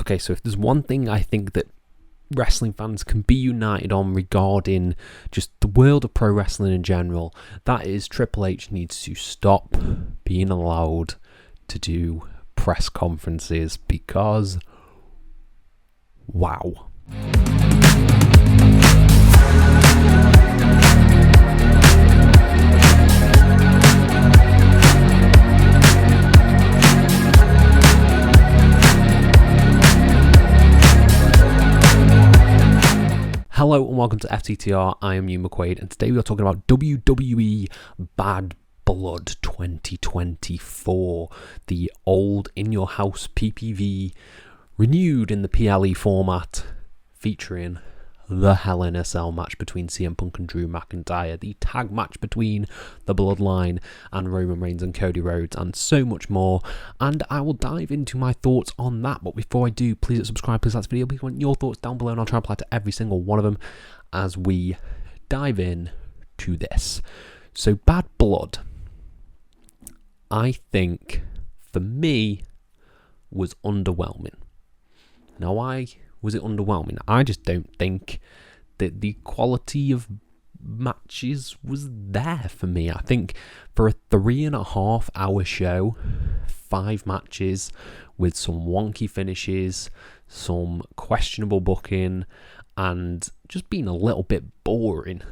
Okay, so if there's one thing I think that wrestling fans can be united on regarding just the world of pro wrestling in general, that is Triple H needs to stop being allowed to do press conferences because, wow. Hello and welcome to FTTR, I am Hugh McQuaid, and today we are talking about WWE Bad Blood 2024, the old In Your House PPV, renewed in the PLE format, featuring the Hell in a Cell match between CM Punk and Drew McIntyre, the tag match between The Bloodline and Roman Reigns and Cody Rhodes, and so much more. And I will dive into my thoughts on that. But before I do, please hit subscribe, please like this video, please comment your thoughts down below, and I'll try and apply to every single one of them as we dive in to this. So, Bad Blood, I think, for me, was underwhelming. Now, why was it underwhelming? I just don't think that the quality of matches was there for me. I think for a 3.5 hour show, 5 matches with some wonky finishes, some questionable booking, and just being a little bit boring,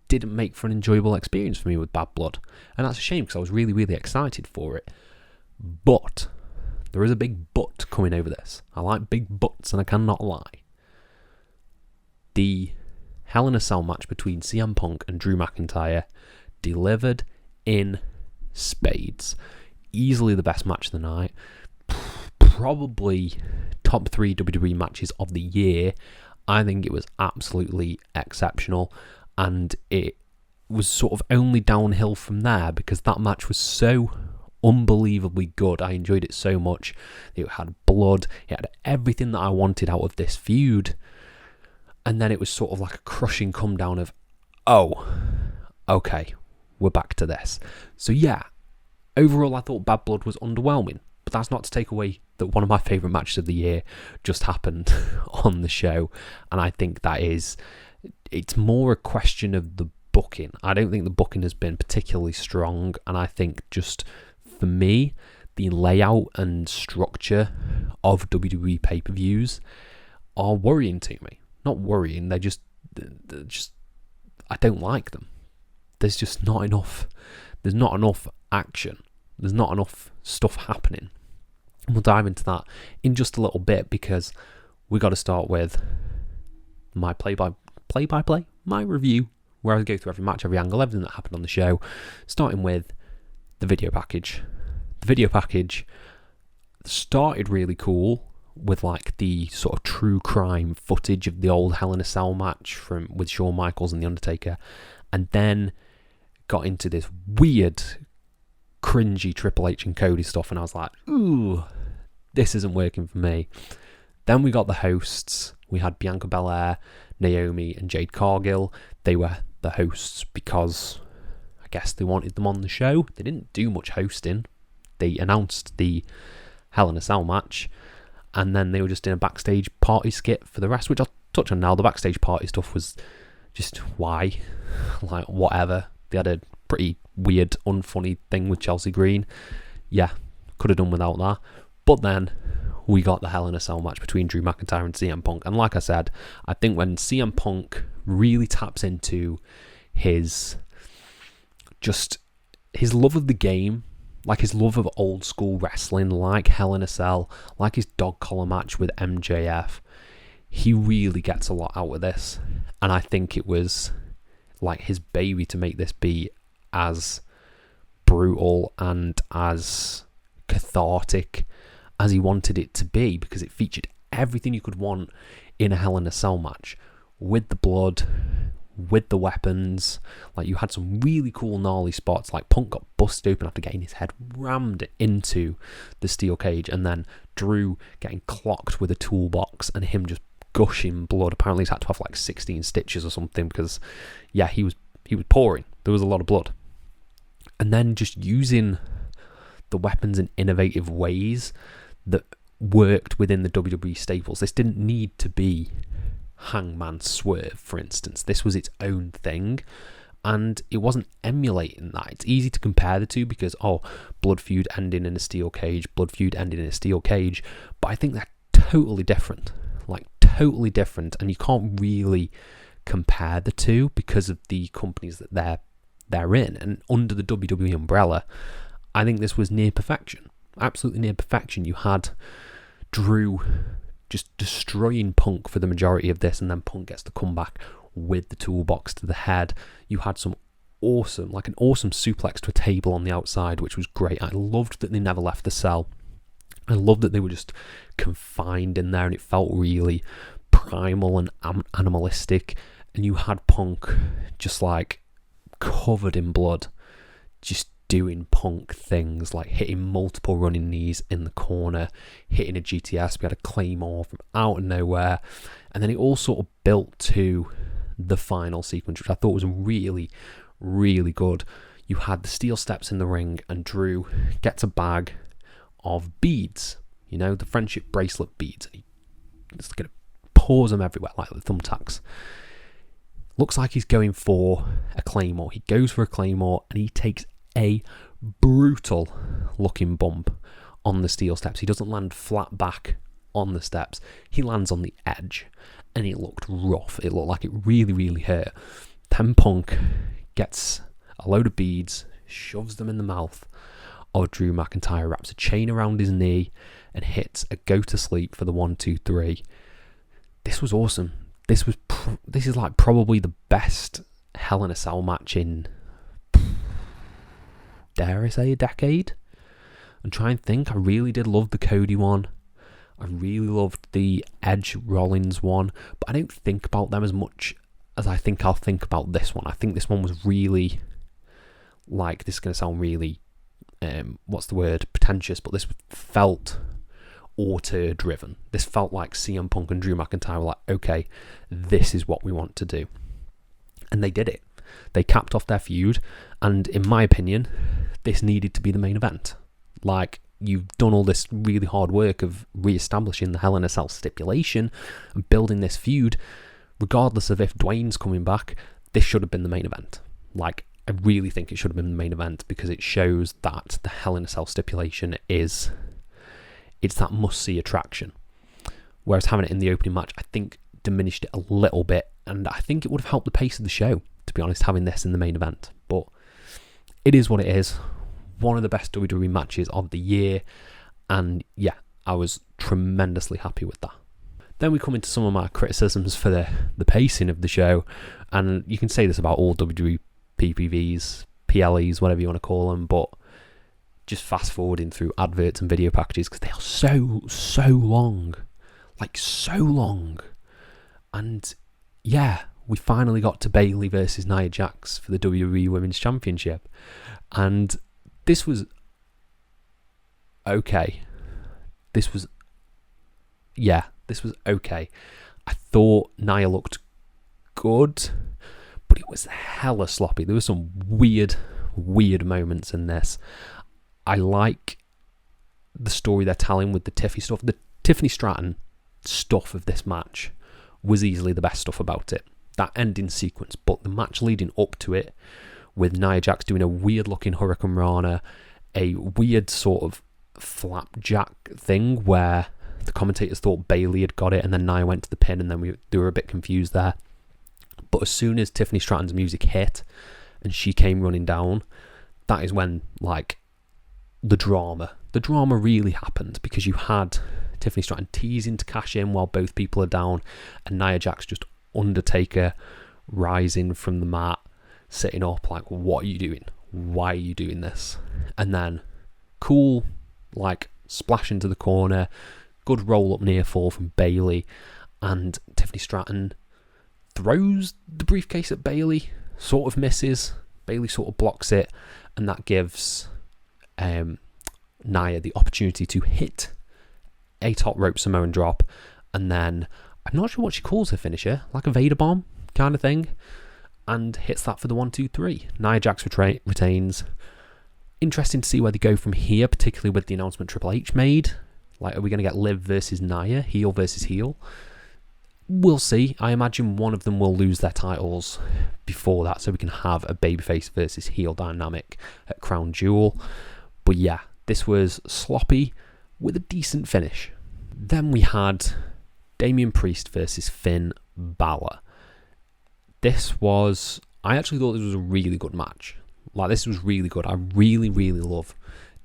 didn't make for an enjoyable experience for me with Bad Blood. And that's a shame because I was really, really excited for it. But there is a big but coming over this. I like big buts, and I cannot lie. The Hell in a Cell match between CM Punk and Drew McIntyre delivered in spades. Easily the best match of the night. Probably top 3 WWE matches of the year. I think it was absolutely exceptional, and it was sort of only downhill from there because that match was so unbelievably good. I enjoyed it so much. It had blood, it had everything that I wanted out of this feud, and then it was sort of like a crushing come down of, oh, okay, we're back to this. So yeah, overall I thought Bad Blood was underwhelming, but that's not to take away that one of my favourite matches of the year just happened on the show, and I think that it's more a question of the booking. I don't think the booking has been particularly strong, and I think just for me, the layout and structure of WWE pay-per-views are worrying to me. Not worrying, they're just I don't like them. There's just not enough. There's not enough action. There's not enough stuff happening. And we'll dive into that in just a little bit because we got to start with my play-by-play, my review, where I go through every match, every angle, everything that happened on the show, starting with the video package. The video package started really cool with like the sort of true crime footage of the old Hell in a Cell match with Shawn Michaels and The Undertaker, and then got into this weird, cringy Triple H and Cody stuff, and I was like, ooh, this isn't working for me. Then we got the hosts. We had Bianca Belair, Naomi, and Jade Cargill. They were the hosts because I guess they wanted them on the show. They didn't do much hosting. They announced the Hell in a Cell match, and then they were just in a backstage party skit for the rest, which I'll touch on now. The backstage party stuff was just why? Like, whatever. They had a pretty weird, unfunny thing with Chelsea Green. Yeah, could have done without that. But then we got the Hell in a Cell match between Drew McIntyre and CM Punk. And like I said, I think when CM Punk really taps into his love of the game, like his love of old school wrestling, like Hell in a Cell, like his dog collar match with MJF, he really gets a lot out of this. And I think it was like his baby to make this be as brutal and as cathartic as he wanted it to be, because it featured everything you could want in a Hell in a Cell match, with the blood, with the weapons. Like, you had some really cool gnarly spots, like Punk got busted open after getting his head rammed into the steel cage, and then Drew getting clocked with a toolbox and him just gushing blood. Apparently he's had to have like 16 stitches or something, because yeah, he was pouring. There was a lot of blood. And then just using the weapons in innovative ways that worked within the WWE staples. This didn't need to be Hangman Swerve, for instance. This was its own thing, and it wasn't emulating that. It's easy to compare the two because, blood feud ending in a steel cage, blood feud ending in a steel cage, but I think they're totally different. Totally different, and you can't really compare the two because of the companies that they're in. And under the WWE umbrella, I think this was near perfection. Absolutely near perfection. You had Drew just destroying Punk for the majority of this, and then Punk gets the comeback with the toolbox to the head. You had an awesome suplex to a table on the outside, which was great. I loved that they never left the cell. I loved that they were just confined in there, and it felt really primal and animalistic. And you had Punk just covered in blood, just doing Punk things, hitting multiple running knees in the corner, hitting a GTS. We had a Claymore from out of nowhere, and then it all sort of built to the final sequence, which I thought was really, really good. You had the steel steps in the ring, and Drew gets a bag of beads, the friendship bracelet beads, and he just pours them everywhere like the thumbtacks. Looks like he's going for a Claymore. He goes for a Claymore, and he takes a brutal looking bump on the steel steps. He doesn't land flat back on the steps. He lands on the edge, and it looked rough. It looked like it really, really hurt. Then Punk gets a load of beads, shoves them in the mouth of Drew McIntyre, wraps a chain around his knee, and hits a go to sleep for the 1-2-3. This was awesome. This is probably the best Hell in a Cell match in, dare I say, a decade. And try and think. I really did love the Cody one. I really loved the Edge Rollins one, but I don't think about them as much as I think I'll think about this one. I think this one was really, this is going to sound really, pretentious, but this felt auteur driven. This felt like CM Punk and Drew McIntyre were okay, this is what we want to do. And they did it. They capped off their feud, and in my opinion, this needed to be the main event. You've done all this really hard work of re-establishing the Hell in a Cell stipulation and building this feud. Regardless of if Dwayne's coming back, this should have been the main event. I really think it should have been the main event because it shows that the Hell in a Cell stipulation it's that must-see attraction. Whereas having it in the opening match, I think, diminished it a little bit, and I think it would have helped the pace of the show, to be honest, having this in the main event. But it is what it is. One of the best WWE matches of the year, and yeah, I was tremendously happy with that. Then we come into some of my criticisms for the pacing of the show, and you can say this about all WWE PPVs, PLEs, whatever you want to call them, but just fast forwarding through adverts and video packages because they are so long, so long. And yeah, we finally got to Bayley versus Nia Jax for the WWE Women's Championship, and this was okay. This was okay. I thought Nia looked good, but it was hella sloppy. There were some weird moments in this. I like the story they're telling with the Tiffany stuff. The Tiffany Stratton stuff of this match was easily the best stuff about it. That ending sequence, but the match leading up to it, with Nia Jax doing a weird-looking Hurricane Rana, a weird sort of flapjack thing where the commentators thought Bayley had got it, and then Nia went to the pin, and then they were a bit confused there. But as soon as Tiffany Stratton's music hit, and she came running down, that is when, the drama really happened, because you had Tiffany Stratton teasing to cash in while both people are down, and Nia Jax just Undertaker rising from the mat, sitting up what are you doing? Why are you doing this? And then cool, splash into the corner, good roll up near fall from Bayley, and Tiffany Stratton throws the briefcase at Bayley, sort of misses, Bayley sort of blocks it, and that gives Nia the opportunity to hit a top rope Samoan drop, and then I'm not sure what she calls her finisher, a Vader bomb kind of thing, and hits that for the 1-2-3. Nia Jax retains. Interesting to see where they go from here, particularly with the announcement Triple H made Like, are we going to get Liv versus Nia, heel versus heel? We'll see. I imagine one of them will lose their titles before that, so we can have a babyface versus heel dynamic at Crown Jewel. But yeah, this was sloppy with a decent finish. Then we had Damian Priest versus Finn Balor. I actually thought this was a really good match. Like, this was really good. I really, really love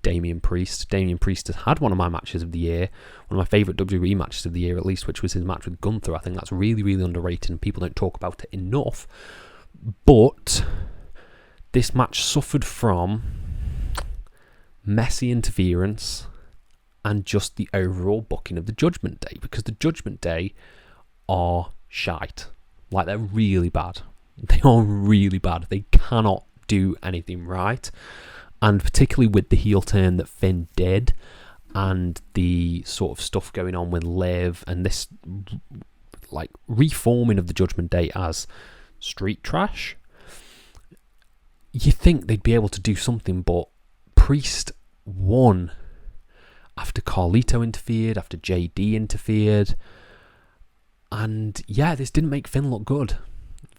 Damian Priest. Damian Priest has had one of my matches of the year, one of my favourite WWE matches of the year at least, which was his match with Gunther. I think that's really, really underrated and people don't talk about it enough. But this match suffered from messy interference and just the overall booking of the Judgment Day, because the Judgment Day are shite. Like, they're really bad. They are really bad. They cannot do anything right. And particularly with the heel turn that Finn did and the sort of stuff going on with Liv and this like reforming of the Judgment Day as street trash, you think they'd be able to do something, but Priest won after Carlito interfered, after JD interfered. And yeah, this didn't make Finn look good.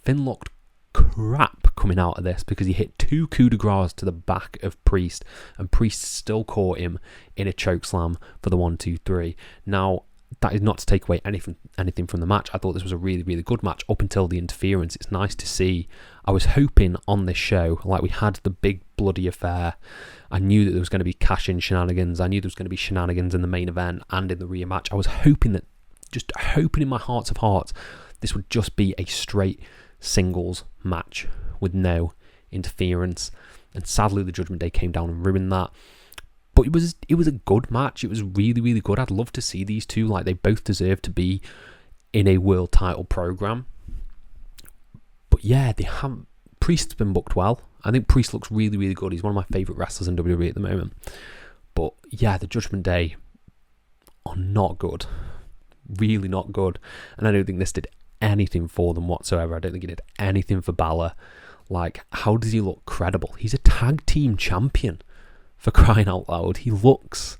Finn looked crap coming out of this because he hit 2 coup de grace to the back of Priest and Priest still caught him in a chokeslam for the 1-2-3. Now, that is not to take away anything from the match. I thought this was a really, really good match up until the interference. It's nice to see. I was hoping on this show, like, we had the big bloody affair. I knew that there was going to be cash-in shenanigans. I knew there was going to be shenanigans in the main event and in the Rhea match. I was hoping in my heart of hearts, this would just be a straight singles match with no interference, and sadly the Judgment Day came down and ruined that. But it was a good match. It was really, really good. I'd love to see these two. Like, they both deserve to be in a world title program. But yeah, Priest's been booked well. I think Priest looks really, really good. He's one of my favourite wrestlers in WWE at the moment. But yeah, the Judgment Day are not good. Really not good. And I don't think this did anything for them whatsoever. I don't think he did anything for Balor. Like, how does he look credible? He's a tag team champion, for crying out loud. He looks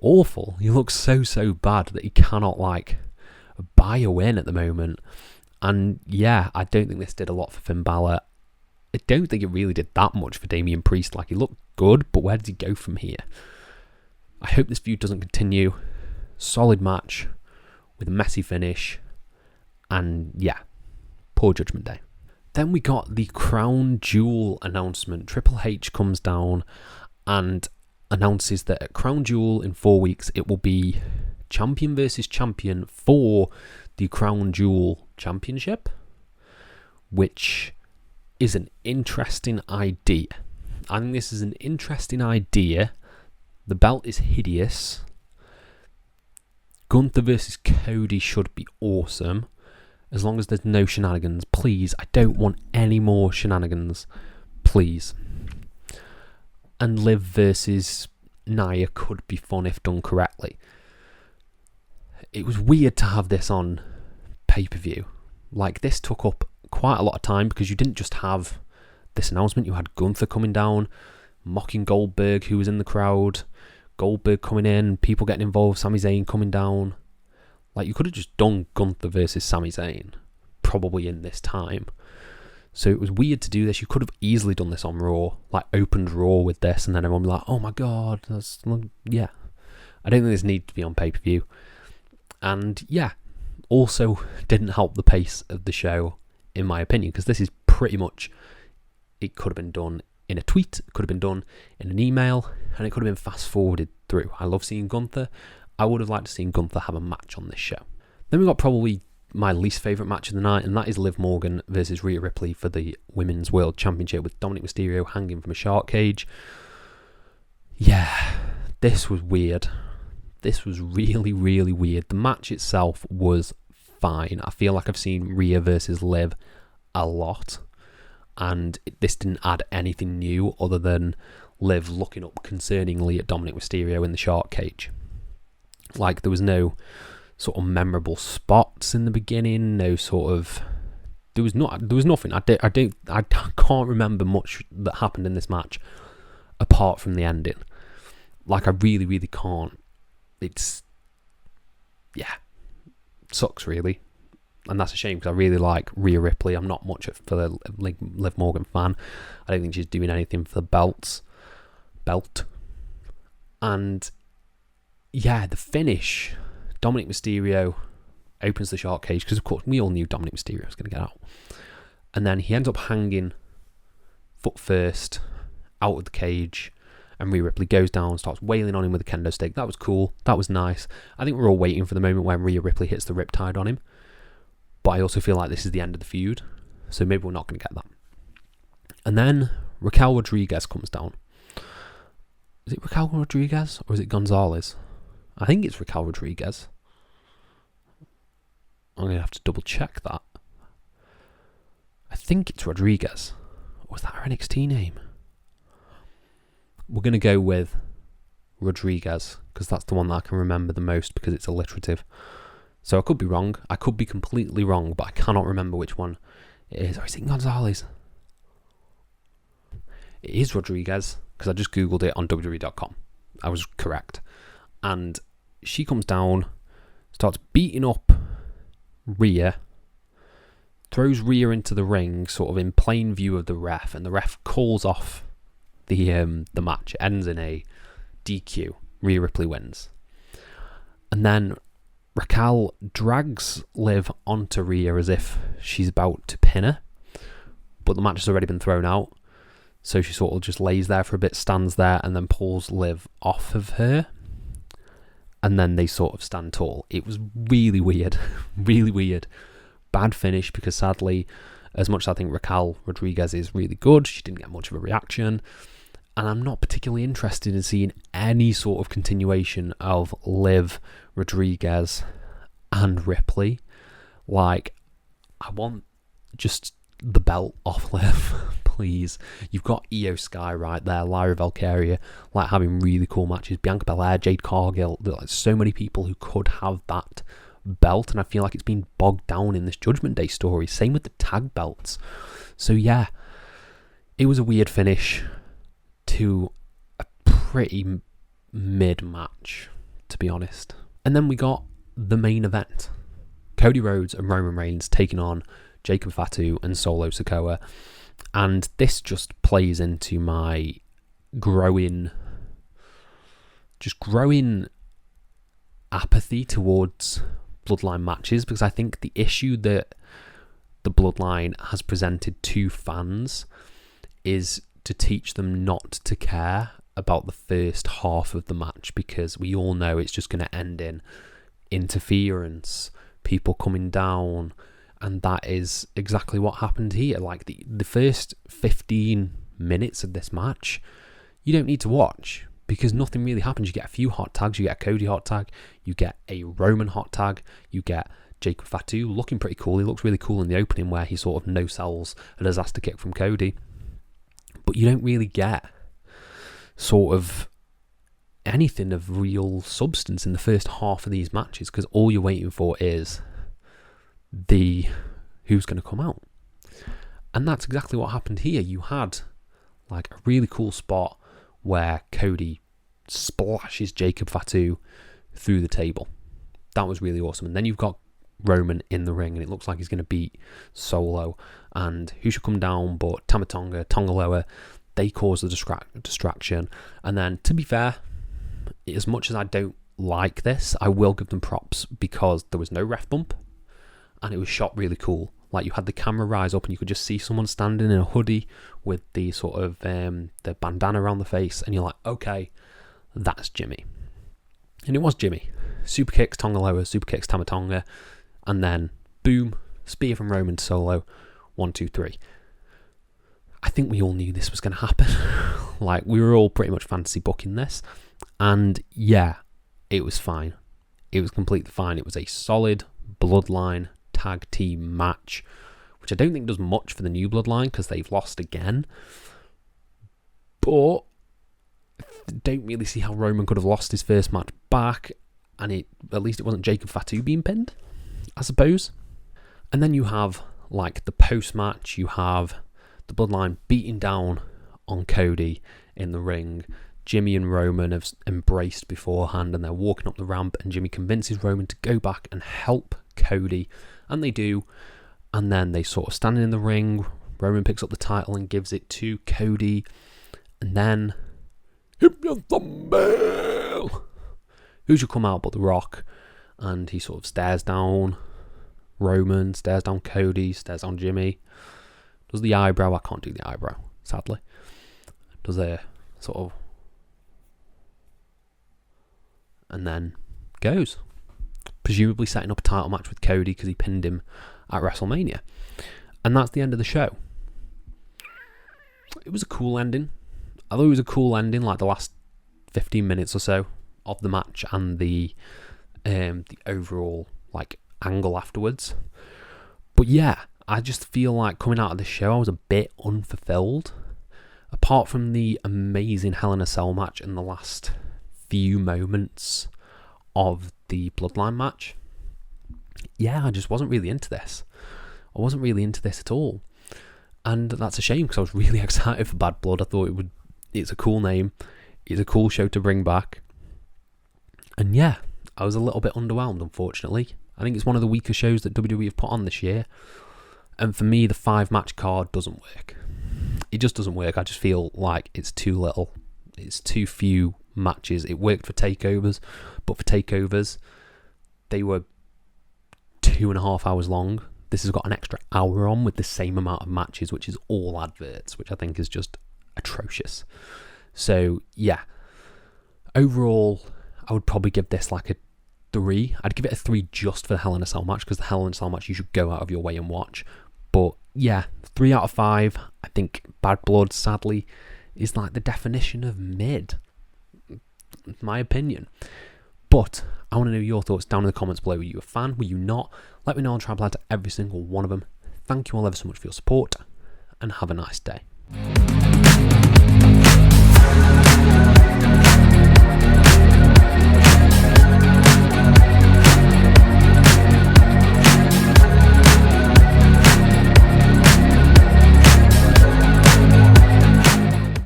awful. He looks so bad that he cannot, like, buy a win at the moment. And yeah, I don't think this did a lot for Finn Balor. I don't think it really did that much for Damian Priest. Like, he looked good, but where does he go from here? I hope this feud doesn't continue. Solid match with a messy finish. And yeah, poor Judgment Day. Then we got the Crown Jewel announcement. Triple H comes down and announces that at Crown Jewel in 4 weeks, it will be champion versus champion for the Crown Jewel Championship, which is an interesting idea. I think this is an interesting idea. The belt is hideous. Gunther versus Cody should be awesome. As long as there's no shenanigans. Please, I don't want any more shenanigans. Please. And Liv versus Nia could be fun if done correctly. It was weird to have this on pay-per-view. Like, this took up quite a lot of time because you didn't just have this announcement. You had Gunther coming down, mocking Goldberg, who was in the crowd. Goldberg coming in, people getting involved, Sami Zayn coming down. Like, you could have just done Gunther versus Sami Zayn, probably in this time. So it was weird to do this. You could have easily done this on Raw, like opened Raw with this, and then everyone would be like, oh my god, yeah. I don't think this needs to be on pay-per-view. And yeah, also didn't help the pace of the show, in my opinion, because this is pretty much, it could have been done in a tweet, it could have been done in an email, and it could have been fast-forwarded through. I love seeing Gunther. I would have liked to see Gunther have a match on this show. Then we got probably my least favourite match of the night, and that is Liv Morgan versus Rhea Ripley for the Women's World Championship with Dominic Mysterio hanging from a shark cage. Yeah, this was weird. This was really, really weird. The match itself was fine. I feel like I've seen Rhea versus Liv a lot, and this didn't add anything new other than Liv looking up concerningly at Dominic Mysterio in the shark cage. Like, there was no sort of memorable spots in the beginning, no sort of, there was nothing. I can't remember much that happened in this match apart from the ending. Like, I really, really can't. it's, yeah, sucks really. And that's a shame because I really like Rhea Ripley. I'm not much for the Liv Morgan fan. I don't think she's doing anything for the belt. And yeah, the finish, Dominic Mysterio opens the shark cage because of course we all knew Dominic Mysterio was going to get out. And then he ends up hanging foot first out of the cage, and Rhea Ripley goes down, starts wailing on him with a kendo stick. That was cool. That was nice. I think we're all waiting for the moment when Rhea Ripley hits the riptide on him. But I also feel like this is the end of the feud, so maybe we're not going to get that. And then Raquel Rodriguez comes down. Is it Raquel Rodriguez or is it Gonzalez? I think it's Raquel Rodriguez. I'm going to have to double check that. I think it's Rodriguez. Or was that her NXT name? We're going to go with Rodriguez because that's the one that I can remember the most because it's alliterative. So I could be wrong. I could be completely wrong, but I cannot remember which one it is. Or is it Gonzalez? It is Rodriguez because I just Googled it on WWE.com. I was correct. And she comes down, starts beating up Rhea, throws Rhea into the ring, sort of in plain view of the ref, and the ref calls off the match. It ends in a DQ. Rhea Ripley wins. And then Raquel drags Liv onto Rhea as if she's about to pin her, but the match has already been thrown out. So she sort of just lays there for a bit, stands there, and then pulls Liv off of her. And then they sort of stand tall. It was really weird. Really weird. Bad finish because sadly, as much as I think Raquel Rodriguez is really good, she didn't get much of a reaction. And I'm not particularly interested in seeing any sort of continuation of Liv, Rodriguez, and Ripley. Like, I want just the belt off Liv, please. You've got Io Sky right there, Lyra Valkyria, like having really cool matches. Bianca Belair, Jade Cargill. There's like so many people who could have that belt, and I feel like it's been bogged down in this Judgment Day story. Same with the tag belts. So yeah, it was a weird finish to a pretty mid match, to be honest. And then we got the main event. Cody Rhodes and Roman Reigns taking on Jacob Fatu and Solo Sikoa. And this just plays into my growing apathy towards Bloodline matches, because I think the issue that the Bloodline has presented to fans is to teach them not to care about the first half of the match, because we all know it's just going to end in interference, people coming down, and that is exactly what happened here. Like the first 15 minutes of this match, you don't need to watch because nothing really happens. You get a few hot tags, you get a Cody hot tag, you get a Roman hot tag, you get Jacob Fatu looking pretty cool. He looks really cool in the opening where he sort of no-sells a disaster kick from Cody. But you don't really get sort of anything of real substance in the first half of these matches because all you're waiting for is the who's going to come out. And that's exactly what happened here. You had like a really cool spot where Cody splashes Jacob Fatu through the table. That was really awesome. And then you've got Roman in the ring and it looks like he's going to beat Solo, and who should come down but Tama Tonga, Tongaloa. They cause the distraction. And then, to be fair, as much as I don't like this, I will give them props because there was no ref bump and it was shot really cool. Like, you had the camera rise up and you could just see someone standing in a hoodie with the sort of the bandana around the face, and you're like, okay, that's Jimmy. And it was Jimmy. Super kicks Tongaloa, super kicks Tama Tonga, and then boom, spear from Roman to Solo. 1, 2, 3. I think we all knew this was going to happen. Like, we were all pretty much fantasy booking this. And yeah, it was fine. It was completely fine. It was a solid Bloodline tag team match, which I don't think does much for the new Bloodline because they've lost again. But I don't really see how Roman could have lost his first match back, and at least it wasn't Jacob Fatu being pinned, I suppose. And then you have like the post-match, you have the Bloodline beating down on Cody in the ring, Jimmy and Roman have embraced beforehand, and they're walking up the ramp, and Jimmy convinces Roman to go back and help Cody, and they do, and then they sort of stand in the ring. Roman picks up the title and gives it to Cody, and then hit me a thumbnail. Who should come out but The Rock? And he sort of stares down Roman, stares down Cody, stares down Jimmy. Does the eyebrow? I can't do the eyebrow, sadly. Does a sort of, and then goes, presumably setting up a title match with Cody because he pinned him at WrestleMania. And that's the end of the show. It was a cool ending. I thought it was a cool ending, like the last 15 minutes or so of the match and the overall like angle afterwards. But yeah, I just feel like coming out of this show I was a bit unfulfilled. Apart from the amazing Hell in a Cell match and the last few moments of the Bloodline match, yeah, I just wasn't really into this. I wasn't really into this at all. And that's a shame because I was really excited for Bad Blood. I thought it's a cool name. It's a cool show to bring back. And yeah, I was a little bit underwhelmed, unfortunately. I think it's one of the weaker shows that WWE have put on this year. And for me, the 5-match card doesn't work. It just doesn't work. I just feel like it's too little. It's too few matches. It worked for takeovers, but for takeovers, they were 2.5 hours long. This has got an extra hour on with the same amount of matches, which is all adverts, which I think is just atrocious. So yeah, overall, I would probably give this like a 3. I'd give it a 3 just for the Hell in a Cell match, because the Hell in a Cell match you should go out of your way and watch. But yeah, 3 out of 5. I think Bad Blood, sadly, is like the definition of mid. My opinion. But I want to know your thoughts down in the comments below. Were you a fan? Were you not? Let me know. I'll try and reply to every single one of them. Thank you all ever so much for your support, and have a nice day.